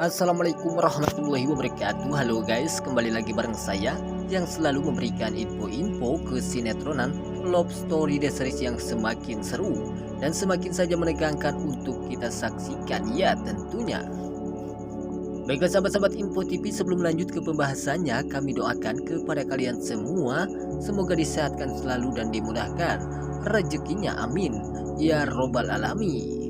Assalamualaikum warahmatullahi wabarakatuh. Halo guys, kembali lagi bareng saya yang selalu memberikan info-info kesinetronan love story The Series yang semakin seru dan semakin saja menegangkan untuk kita saksikan ya tentunya. Baiklah sahabat-sahabat Info TV, sebelum lanjut ke pembahasannya, kami doakan kepada kalian semua semoga disehatkan selalu dan dimudahkan rezekinya, amin ya robbal alamin.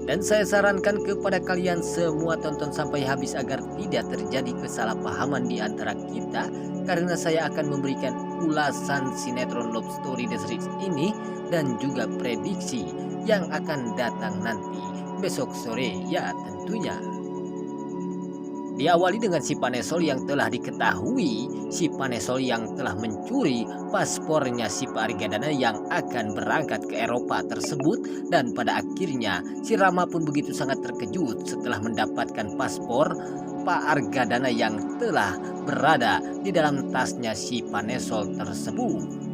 Dan saya sarankan kepada kalian semua tonton sampai habis agar tidak terjadi kesalahpahaman di antara kita, karena saya akan memberikan ulasan sinetron love story The Series ini dan juga prediksi yang akan datang nanti besok sore ya tentunya. Diawali dengan si Panesol yang telah diketahui si Panesol yang telah mencuri paspornya si Pak Argadana yang akan berangkat ke Eropa tersebut, dan pada akhirnya si Rama pun begitu sangat terkejut setelah mendapatkan paspor Pak Argadana yang telah berada di dalam tasnya si Panesol tersebut.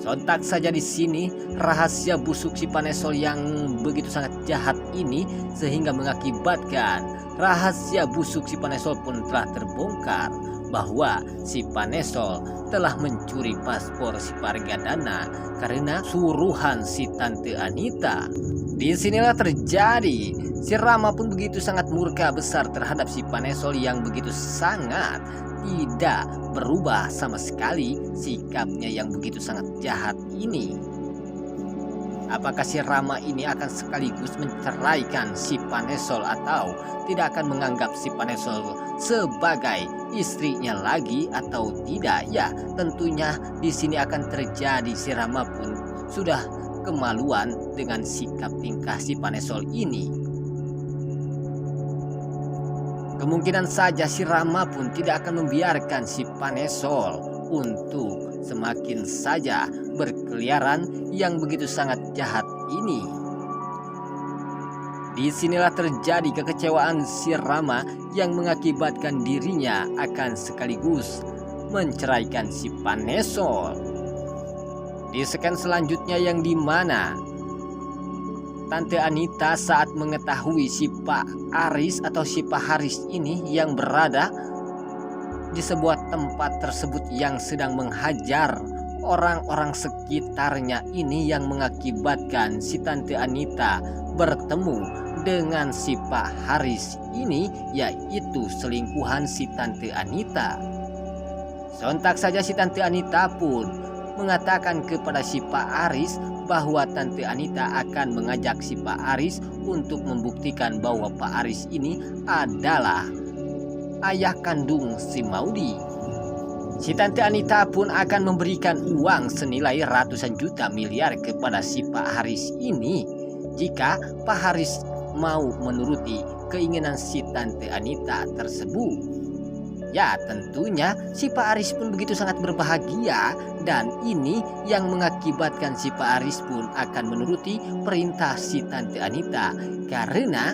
Sontak saja di sini rahasia busuk si Panesol yang begitu sangat jahat ini sehingga mengakibatkan rahasia busuk si Panesol pun telah terbongkar bahwa si Panesol telah mencuri paspor si Argadana karena suruhan si Tante Anita. Disinilah terjadi si Rama pun begitu sangat murka besar terhadap si Panesol yang begitu sangat tidak berubah sama sekali sikapnya yang begitu sangat jahat ini. Apakah si Rama ini akan sekaligus menceraikan si Panesol atau tidak akan menganggap si Panesol sebagai istrinya lagi atau tidak? Ya, tentunya di sini akan terjadi. Si Rama pun sudah kemaluan dengan sikap tingkah si Panesol ini. Kemungkinan saja si Rama pun tidak akan membiarkan si Panesol untuk semakin saja berkeliaran yang begitu sangat jahat ini. Disinilah terjadi kekecewaan si Rama yang mengakibatkan dirinya akan sekaligus menceraikan si Panesol. Di scan selanjutnya yang dimana Tante Anita saat mengetahui si Pak Aris atau si Pak Haris ini yang berada di sebuah tempat tersebut yang sedang menghajar orang-orang sekitarnya ini, yang mengakibatkan si Tante Anita bertemu dengan si Pak Haris ini, yaitu selingkuhan si Tante Anita. Sontak saja si Tante Anita pun mengatakan kepada si Pak Aris bahwa Tante Anita akan mengajak si Pak Aris untuk membuktikan bahwa Pak Aris ini adalah ayah kandung si Maudi. Si Tante Anita pun akan memberikan uang senilai ratusan juta miliar kepada si Pak Haris ini jika Pak Haris mau menuruti keinginan si Tante Anita tersebut. Ya, tentunya si Pak Aris pun begitu sangat berbahagia, dan ini yang mengakibatkan si Pak Aris pun akan menuruti perintah si Tante Anita karena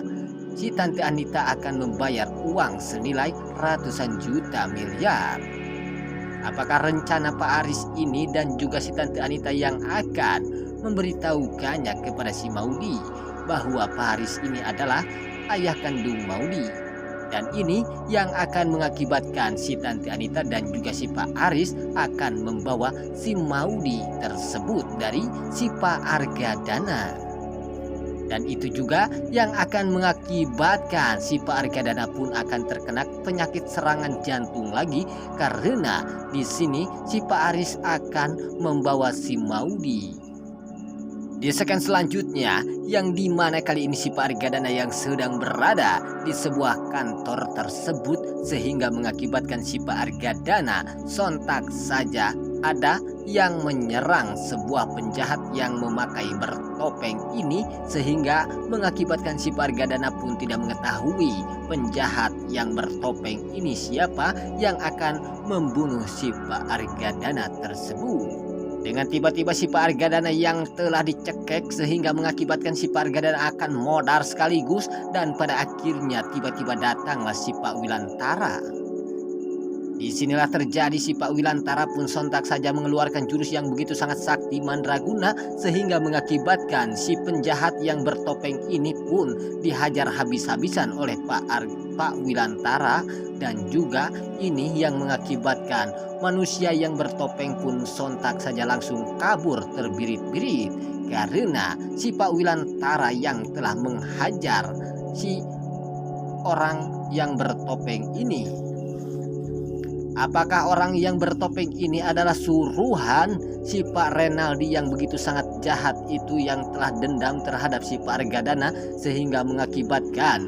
si Tante Anita akan membayar uang senilai ratusan juta miliar. Apakah rencana Pak Aris ini dan juga si Tante Anita yang akan memberitahukannya kepada si Maudi bahwa Pak Haris ini adalah ayah kandung Maudi? Dan ini yang akan mengakibatkan si Tante Anita dan juga si Pak Aris akan membawa si Maudi tersebut dari si Pak Argadana. Dan itu juga yang akan mengakibatkan si Pak Argadana pun akan terkena penyakit serangan jantung lagi karena di sini si Pak Aris akan membawa si Maudi. Di scan selanjutnya yang dimana kali ini si Pak Argadana yang sedang berada di sebuah kantor tersebut sehingga mengakibatkan si Pak Argadana sontak saja ada yang menyerang sebuah penjahat yang memakai bertopeng ini sehingga mengakibatkan si Pak Argadana pun tidak mengetahui penjahat yang bertopeng ini siapa yang akan membunuh si Pak Argadana tersebut. Dengan tiba-tiba si Pak Argadana yang telah dicekek sehingga mengakibatkan si Pak Argadana akan modar sekaligus, dan pada akhirnya tiba-tiba datanglah si Pak Wilantara. Disinilah terjadi si Pak Wilantara pun sontak saja mengeluarkan jurus yang begitu sangat sakti mandraguna sehingga mengakibatkan si penjahat yang bertopeng ini pun dihajar habis-habisan oleh Pak Wilantara, dan juga ini yang mengakibatkan manusia yang bertopeng pun sontak saja langsung kabur terbirit-birit karena si Pak Wilantara yang telah menghajar si orang yang bertopeng ini. Apakah orang yang bertopeng ini adalah suruhan si Pak Renaldi yang begitu sangat jahat itu, yang telah dendam terhadap si Pak Argadana sehingga mengakibatkan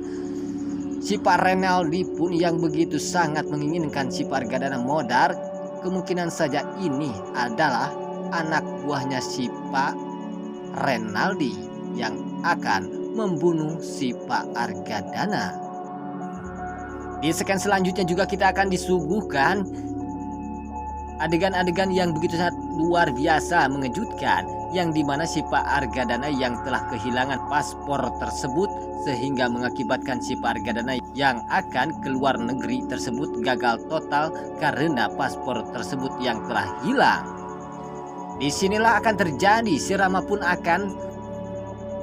si Pak Renaldi pun yang begitu sangat menginginkan si Pak Argadana modar? Kemungkinan saja ini adalah anak buahnya si Pak Renaldi yang akan membunuh si Pak Argadana. Di scan selanjutnya juga kita akan disuguhkan adegan-adegan yang begitu sangat luar biasa mengejutkan, yang dimana si Pak Argadana yang telah kehilangan paspor tersebut sehingga mengakibatkan si Pak Argadana yang akan keluar negeri tersebut gagal total karena paspor tersebut yang telah hilang. Disinilah akan terjadi si Rama pun akan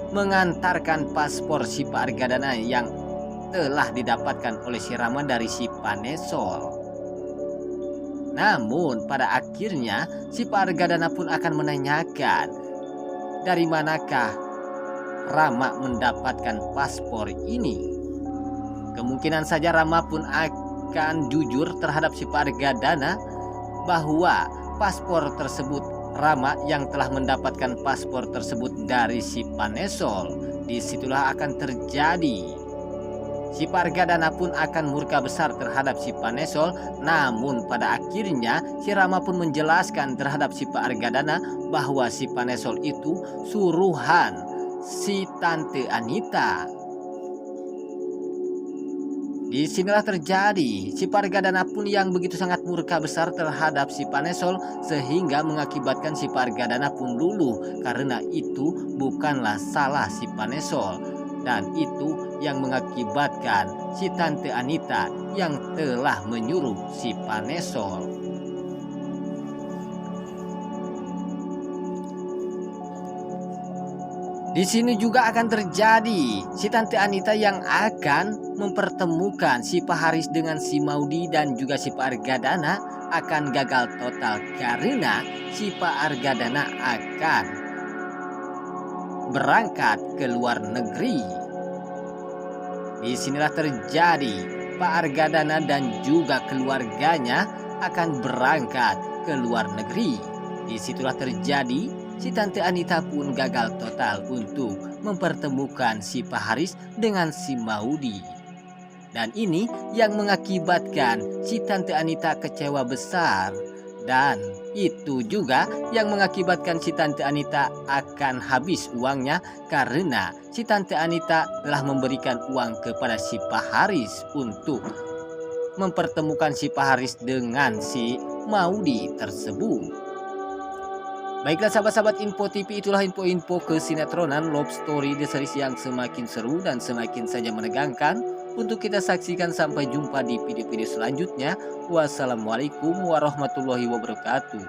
mengantarkan paspor si Pak Argadana yang telah didapatkan oleh si Rama dari si Panesol. Namun pada akhirnya si Pak Argadana pun akan menanyakan dari manakah Rama mendapatkan paspor ini. Kemungkinan saja Rama pun akan jujur terhadap si Pak Argadana bahwa paspor tersebut Rama yang telah mendapatkan paspor tersebut dari si Panesol. Disitulah akan terjadi si Pak Argadana pun akan murka besar terhadap si Panesol. Namun pada akhirnya si Rama pun menjelaskan terhadap si Pak Argadana bahwa si Panesol itu suruhan si Tante Anita. Disinilah terjadi si Pak Argadana pun yang begitu sangat murka besar terhadap si Panesol sehingga mengakibatkan si Pak Argadana pun luluh karena itu bukanlah salah si Panesol. Dan itu yang mengakibatkan si Tante Anita yang telah menyuruh si Panesol. Di sini juga akan terjadi si Tante Anita yang akan mempertemukan si Pak Haris dengan si Maudi, dan juga si Pak Argadana akan gagal total karena si Pak Argadana akan berangkat ke luar negeri. Disinilah terjadi Pak Argadana dan juga keluarganya akan berangkat ke luar negeri. Disitulah terjadi si Tante Anita pun gagal total untuk mempertemukan si Pak Haris dengan si Maudi. Dan ini yang mengakibatkan si Tante Anita kecewa besar. Dan itu juga yang mengakibatkan si Tante Anita akan habis uangnya karena si Tante Anita telah memberikan uang kepada si Pak Haris untuk mempertemukan si Pak Haris dengan si Maudi tersebut. Baiklah sahabat-sahabat Info TV, itulah info-info kesinetronan Love Story The Series yang semakin seru dan semakin saja menegangkan untuk kita saksikan. Sampai jumpa di video-video selanjutnya. Wassalamualaikum warahmatullahi wabarakatuh.